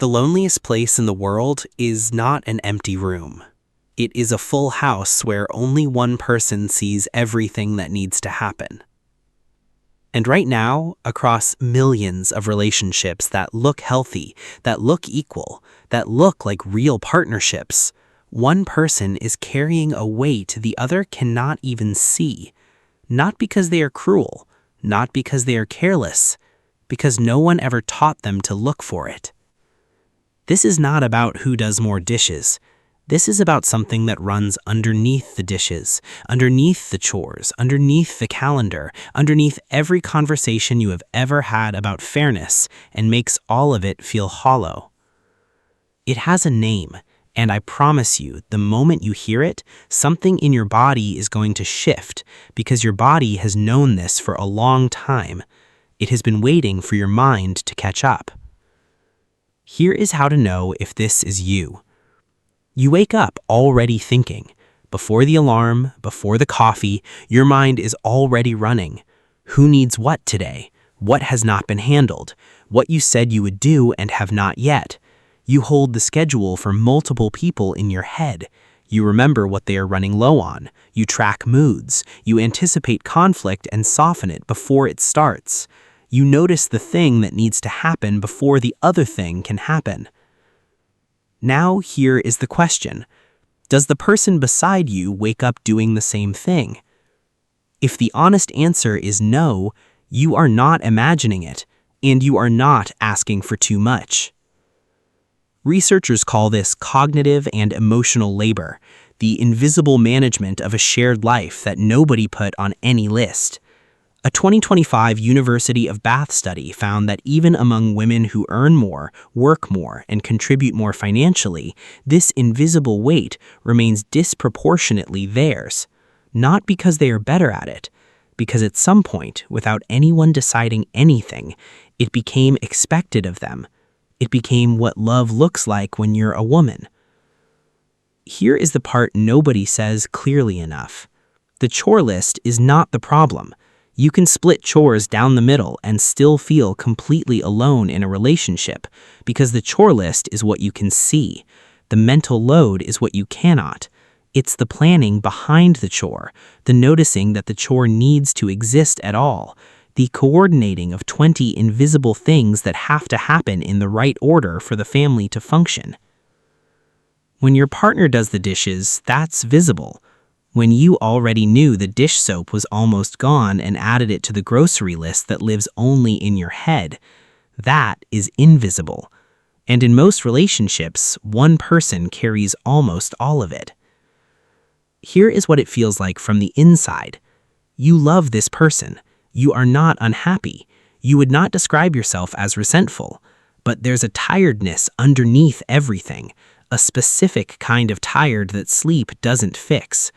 The loneliest place in the world is not an empty room. It is a full house where only one person sees everything that needs to happen. And right now, across millions of relationships that look healthy, that look equal, that look like real partnerships, one person is carrying a weight the other cannot even see. Not because they are cruel, not because they are careless, because no one ever taught them to look for it. This is not about who does more dishes. This is about something that runs underneath the dishes, underneath the chores, underneath the calendar, underneath every conversation you have ever had about fairness, and makes all of it feel hollow. It has a name, and I promise you, the moment you hear it, something in your body is going to shift, because your body has known this for a long time. It has been waiting for your mind to catch up. Here is how to know if this is you. You wake up already thinking. Before the alarm, before the coffee, your mind is already running. Who needs what today? What has not been handled? What you said you would do and have not yet? You hold the schedule for multiple people in your head. You remember what they are running low on. You track moods. You anticipate conflict and soften it before it starts. You notice the thing that needs to happen before the other thing can happen. Now here is the question. Does the person beside you wake up doing the same thing? If the honest answer is no, you are not imagining it, and you are not asking for too much. Researchers call this cognitive and emotional labor, the invisible management of a shared life that nobody put on any list. A 2025 University of Bath study found that even among women who earn more, work more, and contribute more financially, this invisible weight remains disproportionately theirs. Not because they are better at it, because at some point, without anyone deciding anything, it became expected of them. It became what love looks like when you're a woman. Here is the part nobody says clearly enough. The chore list is not the problem. You can split chores down the middle and still feel completely alone in a relationship because the chore list is what you can see. The mental load is what you cannot. It's the planning behind the chore, the noticing that the chore needs to exist at all, the coordinating of 20 invisible things that have to happen in the right order for the family to function. When your partner does the dishes, that's visible. When you already knew the dish soap was almost gone and added it to the grocery list that lives only in your head, that is invisible. And in most relationships, one person carries almost all of it. Here is what it feels like from the inside. You love this person. You are not unhappy. You would not describe yourself as resentful. But there's a tiredness underneath everything, a specific kind of tired that sleep doesn't fix.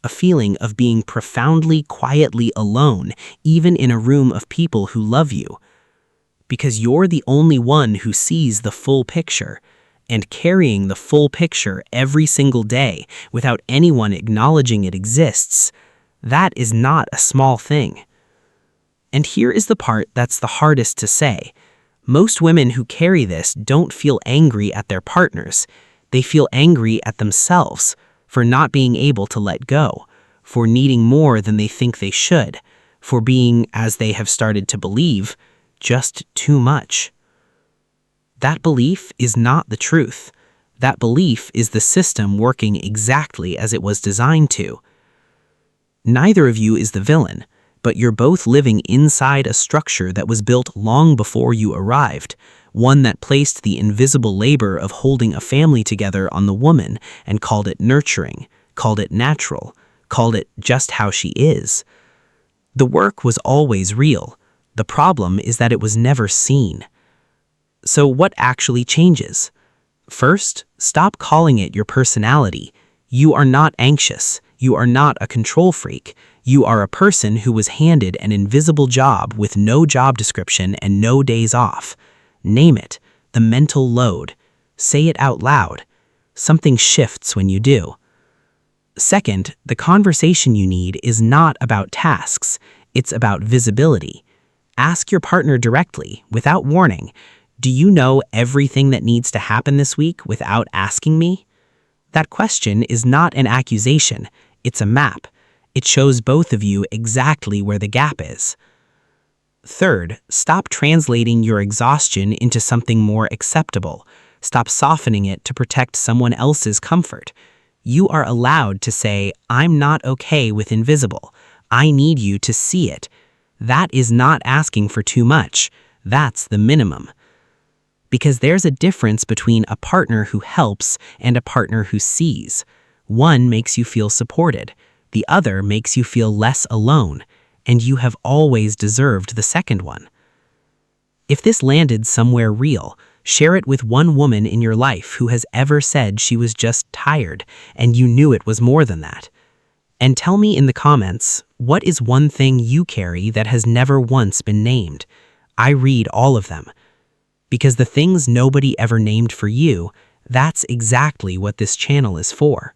A feeling of being profoundly, quietly alone, even in a room of people who love you. Because you're the only one who sees the full picture, and carrying the full picture every single day without anyone acknowledging it exists, that is not a small thing. And here is the part that's the hardest to say. Most women who carry this don't feel angry at their partners. They feel angry at themselves, for not being able to let go, for needing more than they think they should, for being, as they have started to believe, just too much. That belief is not the truth. That belief is the system working exactly as it was designed to. Neither of you is the villain, but you're both living inside a structure that was built long before you arrived, one that placed the invisible labor of holding a family together on the woman and called it nurturing, called it natural, called it just how she is. The work was always real. The problem is that it was never seen. So what actually changes? First, stop calling it your personality. You are not anxious. You are not a control freak. You are a person who was handed an invisible job with no job description and no days off. Name it, the mental load. Say it out loud. Something shifts when you do. Second, the conversation you need is not about tasks. It's about visibility. Ask your partner directly, without warning, Do you know everything that needs to happen this week without asking me? That question is not an accusation, it's a map. It shows both of you exactly where the gap is. Third, stop translating your exhaustion into something more acceptable. Stop softening it to protect someone else's comfort. You are allowed to say, "I'm not okay with invisible. I need you to see it." That is not asking for too much. That's the minimum. Because there's a difference between a partner who helps and a partner who sees. One makes you feel supported. The other makes you feel less alone. And you have always deserved the second one. If this landed somewhere real, share it with one woman in your life who has ever said she was just tired and you knew it was more than that. And tell me in the comments, what is one thing you carry that has never once been named? I read all of them. Because the things nobody ever named for you, that's exactly what this channel is for.